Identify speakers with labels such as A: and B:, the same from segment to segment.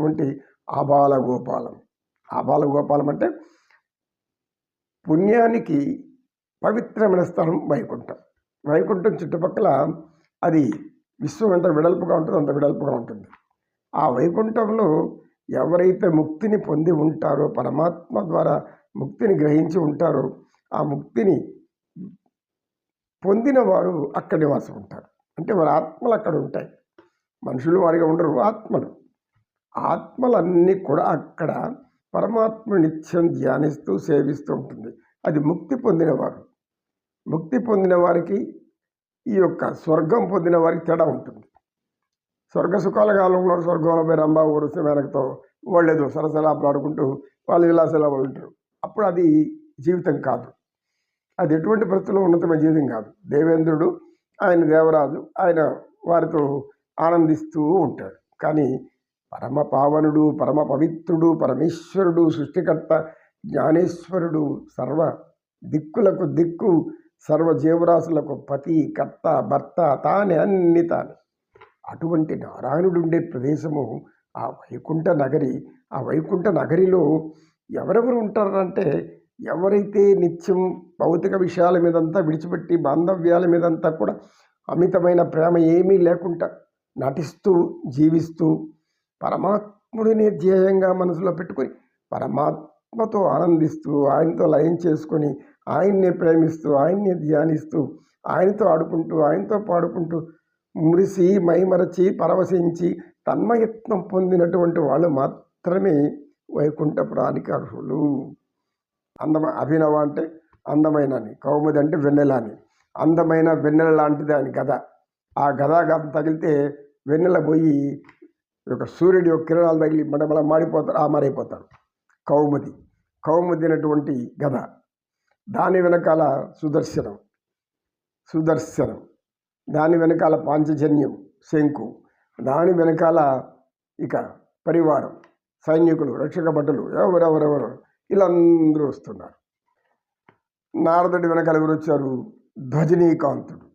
A: పొందినటువంటి ఆబాలగోపాలం. ఆబాలగోపాలం అంటే పుణ్యానికి పవిత్రమైన స్థలం వైకుంఠం. వైకుంఠం చుట్టుపక్కల అది విశ్వం ఎంత వెడల్పుగా ఉంటుందో అంత వెడల్పుగా ఉంటుంది. ఆ వైకుంఠంలో ఎవరైతే ముక్తిని పొంది ఉంటారో, పరమాత్మ ద్వారా ముక్తిని గ్రహించి ఉంటారో, ఆ ముక్తిని పొందిన వారు అక్కడ నివాసం ఉంటారు. అంటే వారి ఆత్మలు అక్కడ ఉంటాయి. మనుషులు వారిగా ఉండరు, ఆత్మలు. ఆత్మలన్నీ కూడా అక్కడ పరమాత్మ నిత్యం ధ్యానిస్తూ సేవిస్తూ ఉంటుంది. అది ముక్తి పొందినవారు. ముక్తి పొందిన వారికి ఈ యొక్క స్వర్గం పొందిన వారికి తేడా ఉంటుంది. స్వర్గ సుఖాల కాలంలో స్వర్గంలో పోయి రంభా ఊరుస్తే వెనకతో వాళ్ళు ఏదో సరసలాపలు ఆడుకుంటూ వాళ్ళు విలాసలా ఉంటారు. అప్పుడు అది జీవితం కాదు. అది ఎటువంటి పరిస్థితుల్లో ఉన్నతమైన జీవితం కాదు. దేవేంద్రుడు, ఆయన దేవరాజు, ఆయన వారితో ఆనందిస్తూ ఉంటాడు. కానీ పరమ పావనుడు, పరమ పవిత్రుడు, పరమేశ్వరుడు, సృష్టికర్త, జ్ఞానేశ్వరుడు, సర్వ దిక్కులకు దిక్కు, సర్వ జీవరాశులకు పతి, కర్త, భర్త, తానే అన్ని తానే. అటువంటి నారాయణుడు ఉండే ప్రదేశము ఆ వైకుంఠ నగరి. ఆ వైకుంఠ నగరిలో ఎవరెవరు ఉంటారంటే, ఎవరైతే నిత్యం భౌతిక విషయాల మీదంతా విడిచిపెట్టి బాంధవ్యాల మీదంతా కూడా అమితమైన ప్రేమ ఏమీ లేకుండా నటిస్తూ జీవిస్తూ పరమాత్ముడిని ధ్యేయంగా మనసులో పెట్టుకొని పరమాత్మతో ఆనందిస్తూ ఆయనతో లయం చేసుకొని ఆయన్నే ప్రేమిస్తూ ఆయన్నే ధ్యానిస్తూ ఆయనతో ఆడుకుంటూ ఆయనతో పాడుకుంటూ మురిసి మైమరచి పరవశించి తన్మయత్నం పొందినటువంటి వాళ్ళు మాత్రమే వైకుంఠపురానికి అర్హులు. అభినవ అంటే అందమైన అని, కౌముది అంటే వెన్నెల అని. అందమైన వెన్నెల లాంటిది అని గద. ఆ గదా తగిలితే వెన్నెల పోయి ఒక సూర్యుడి యొక్క కిరణాలు తగిలి మడమల మాడిపోతారు, మారైపోతారు. కౌముది అయినటువంటి గద. దాని వెనకాల సుదర్శనం, దాని వెనకాల పాంచజన్యం శంకు, దాని వెనకాల ఇక పరివారం, సైనికులు, రక్షక భటులు, ఎవరెవరెవరు వీళ్ళందరూ వస్తున్నారు. నారదుడి వెనకాల ఎవరు వచ్చారు? ధ్వజనీకాంతుడు,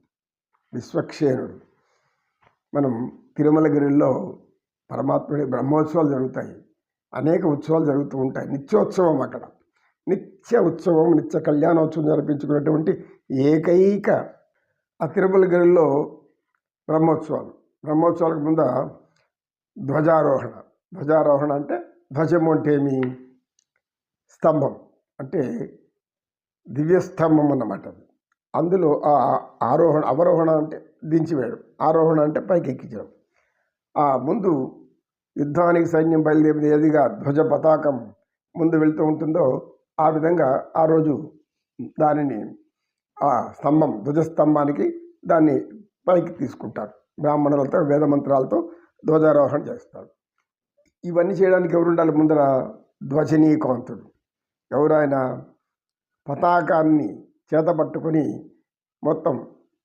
A: విశ్వక్షేణుడు. మనం తిరుమలగిరిలో పరమాత్ముడి బ్రహ్మోత్సవాలు జరుగుతాయి, అనేక ఉత్సవాలు జరుగుతూ ఉంటాయి. నిత్యోత్సవం అక్కడ నిత్య ఉత్సవం, నిత్య కళ్యాణోత్సవం జరిపించుకున్నటువంటి ఏకైక ఆ తిరుమలగిరిలో బ్రహ్మోత్సవాలకు ముందు ధ్వజారోహణ అంటే ధ్వజము అంటే ఏమి? స్తంభం అంటే దివ్యస్తంభం అన్నమాట. అందులో ఆ అవరోహణ అంటే దించివేయడం, ఆరోహణ అంటే పైకి ఎక్కించడం. ఆ ముందు యుద్ధానికి సైన్యం బయలుదేరిన ఏదిగా ధ్వజ పతాకం ముందు వెళ్తూ ఉంటుందో ఆ విధంగా ఆ రోజు దానిని ఆ ధ్వజస్తంభానికి దాన్ని పైకి తీసుకుంటారు. బ్రాహ్మణులతో వేదమంత్రాలతో ధ్వజారోహణ చేస్తారు. ఇవన్నీ చేయడానికి ఎవరు ఉండాలి? ముందర ధ్వజనీకాంతుడు. ఎవరైనా పతాకాన్ని చేతపట్టుకొని మొత్తం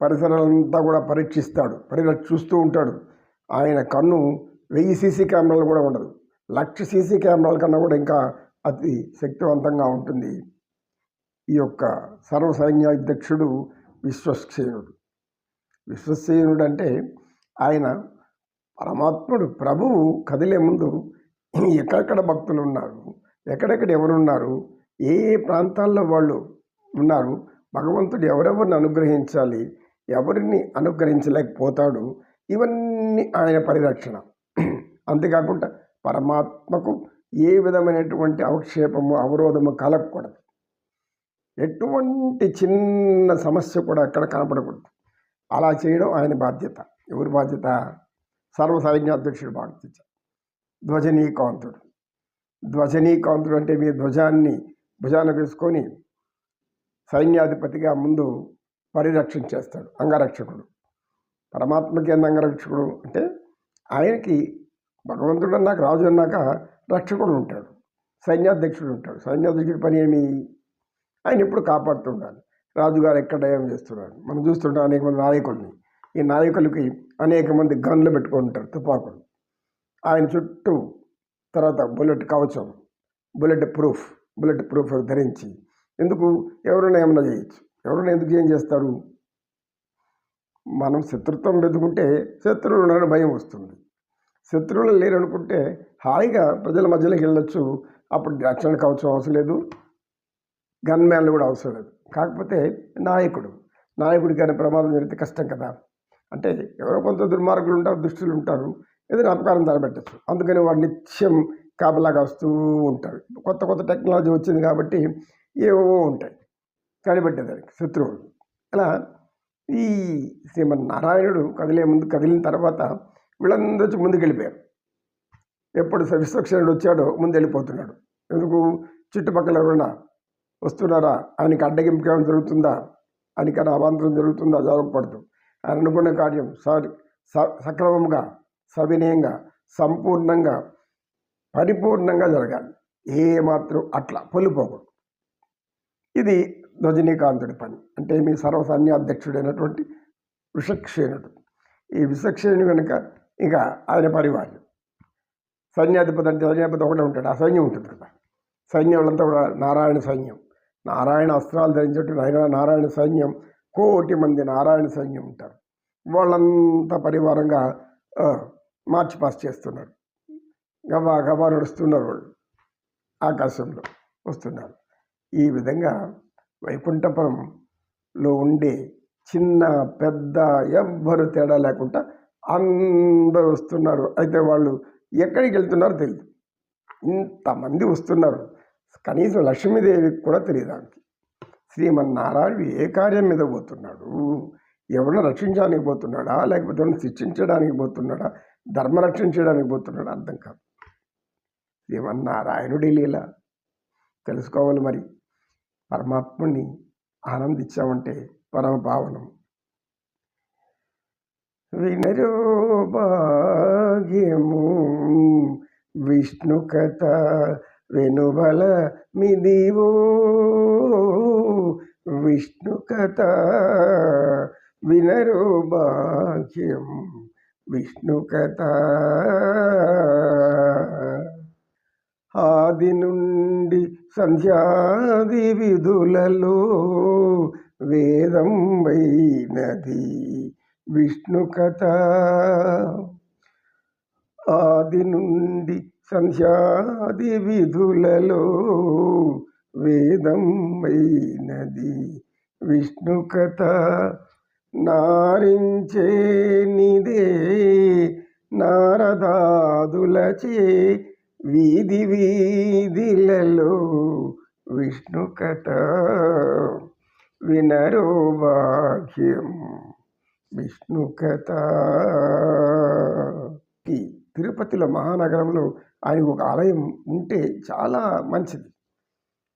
A: పరిసరాలంతా కూడా చూస్తూ ఉంటాడు. ఆయన కన్ను 1000 సీసీ కెమెరాలు కూడా ఉండదు, 1,00,000 సీసీ కెమెరాల కన్నా కూడా ఇంకా అతి శక్తివంతంగా ఉంటుంది ఈ యొక్క సర్వ సైన్యాధ్యక్షుడు విశ్వసేనుడు అంటే ఆయన పరమాత్ముడు. ప్రభువు కదిలే ముందు ఎక్కడెక్కడ భక్తులు ఉన్నారు, ఎక్కడెక్కడ ఎవరున్నారు, ఏ ప్రాంతాల్లో వాళ్ళు ఉన్నారు, భగవంతుడు ఎవరెవరిని అనుగ్రహించాలి, ఎవరిని అనుగ్రహించలేకపోతాడు, ఇవన్నీ ఆయన పరిరక్షణ. అంతేకాకుండా పరమాత్మకు ఏ విధమైనటువంటి అవక్షేపము అవరోధము కలగకూడదు. ఎటువంటి చిన్న సమస్య కూడా అక్కడ కనపడకూడదు. అలా చేయడం ఆయన బాధ్యత. ఎవరి బాధ్యత? సర్వ సైన్యాధ్యక్షుడు బాధ్యత. ధ్వజనీకాంతుడు అంటే మీ ధ్వజాన్ని భుజాన వేసుకొని సైన్యాధిపతిగా ముందు పరిరక్షణ చేస్తాడు. అంగరక్షకుడు. పరమాత్మకి ఎంత అంగరక్షకుడు అంటే ఆయనకి భగవంతుడు అన్నాక, రాజు అన్నాక రక్షకుడు ఉంటాడు, సైన్యాధ్యక్షుడు ఉంటాడు. సైన్యాధ్యక్షుడి పని ఏమి? ఆయన ఎప్పుడు కాపాడుతూ ఉండాలి. రాజుగారు ఎక్కడ ఏం చేస్తున్నాడు మనం చూస్తుంటాం. అనేక మంది నాయకుల్ని, ఈ నాయకులకి అనేక మంది గన్లు పెట్టుకొని ఉంటారు, తుపాకులు. ఆయన చుట్టూ తర్వాత బుల్లెట్ కవచం, బుల్లెట్ ప్రూఫ్ ధరించి. ఎందుకు? ఎవరైనా ఏమన్నా చేయొచ్చు. ఎవరైనా ఎందుకు ఏం చేస్తారు? మనం శత్రుత్వం వెతుకుంటే శత్రువులు ఉన్నారని భయం వస్తుంది. శత్రువులు లేరనుకుంటే హాయిగా ప్రజల మధ్యలోకి వెళ్ళొచ్చు. అప్పుడు రక్షణ కవచం అవసరం లేదు, గన్మ్యాన్లు కూడా అవసరం లేదు. కాకపోతే నాయకుడికి కానీ ప్రమాదం జరిగితే కష్టం కదా. అంటే ఎవరో కొంత దుర్మార్గులు ఉంటారు, దుష్టులు ఉంటారు, ఏదైనా అపకారం తలపెట్టచ్చు. అందుకని వాడు నిత్యం కాపలాగా వస్తూ ఉంటారు. కొత్త కొత్త టెక్నాలజీ వచ్చింది కాబట్టి ఏవో ఉంటాయి కనిపెట్టేదానికి శత్రువులు. అలా ఈ శ్రీమన్నారాయణుడు కదిలిన తర్వాత వీళ్ళందరూ వచ్చి ముందుకు వెళ్ళిపోయారు. ఎప్పుడు విశ్వక్షణుడు వచ్చాడో ముందు వెళ్ళిపోతున్నాడు. ఎందుకు? చుట్టుపక్కల ఎవరైనా వస్తున్నారా, ఆయనకి అడ్డగింపు ఏమైనా జరుగుతుందా, ఆయనకి అవాంతరం జరుగుతుందా, జరగకూడదు. ఆయన అనుకున్న కార్యం సక్రమంగా, సవినయంగా, సంపూర్ణంగా, పరిపూర్ణంగా జరగాలి. ఏమాత్రం అట్లా పొలిపోకూడదు. ఇది రజనీకాంతుడి పని. అంటే మీ సర్వసైన్యాధ్యక్షుడైనటువంటి విషక్షేణుడు. ఈ విషక్షేణుడు కనుక ఇక ఆయన పరివారం సైన్యాధిపతి అంటే సైన్యాధిపతి ఒకటే ఉంటాడు. ఆ సైన్యం ఉంటుంది కదా. సైన్యం వాళ్ళంతా కూడా నారాయణ సైన్యం, నారాయణ అస్త్రాలు ధరించేటువంటి నారాయణ సైన్యం, 1,000,000 మంది నారాయణ సైన్యం ఉంటారు. వాళ్ళంతా పరివారంగా మార్చ్ పాస్ చేస్తున్నారు. గబా నడుస్తున్నారు. వాళ్ళు ఆకాశంలో వస్తున్నారు. ఈ విధంగా వైకుంఠపురంలో ఉండే చిన్న పెద్ద ఎవ్వరు తేడా లేకుండా అందరూ వస్తున్నారు. అయితే వాళ్ళు ఎక్కడికి వెళ్తున్నారో తెలియదు. ఇంతమంది వస్తున్నారు. కనీసం లక్ష్మీదేవికి కూడా తెలియదు. ఆమెకి శ్రీమన్నారాయణుడు ఏ కార్యం మీద పోతున్నాడు, ఎవరిని రక్షించడానికి పోతున్నాడా, లేకపోతే ఎవరిని శిక్షించడానికి పోతున్నాడా, ధర్మ రక్షించడానికి పోతున్నాడా అర్థం కాదు. శ్రీమన్నారాయణుడి లీల తెలుసుకోవాలి. మరి పరమాత్ముని ఆనందించామంటే పరమ పావనం. వినరో భాగ్యము విష్ణు కథ వెనుబల మిదివో, విష్ణు కథ వినరో భాగ్యం విష్ణు కథ. ఆది నుండి సంధ్యాది విధులలో వేదం వైనది విష్ణు కథ. ఆది నుండి సంధ్యాది విధులలో వేదం వైనది విష్ణు కథ. నారించే నిదే నారదాదులచే వీధి వీధిలలో విష్ణు కథ. వినరో భాగ్యం విష్ణు కథ. ఈ తిరుపతిలో మహానగరంలో ఆయనకు ఒక ఆలయం ఉంటే చాలా మంచిది.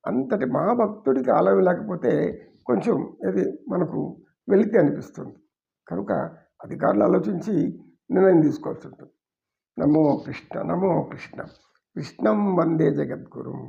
A: అంతటి మహాభక్తుడికి ఆలయం లేకపోతే కొంచెం అది మనకు వెళితే అనిపిస్తుంది. కనుక అధికారులు ఆలోచించి నిర్ణయం తీసుకోవాల్సి ఉంటుంది. నమో కృష్ణ నమో కృష్ణ. కృష్ణం వందే జగద్గురుం.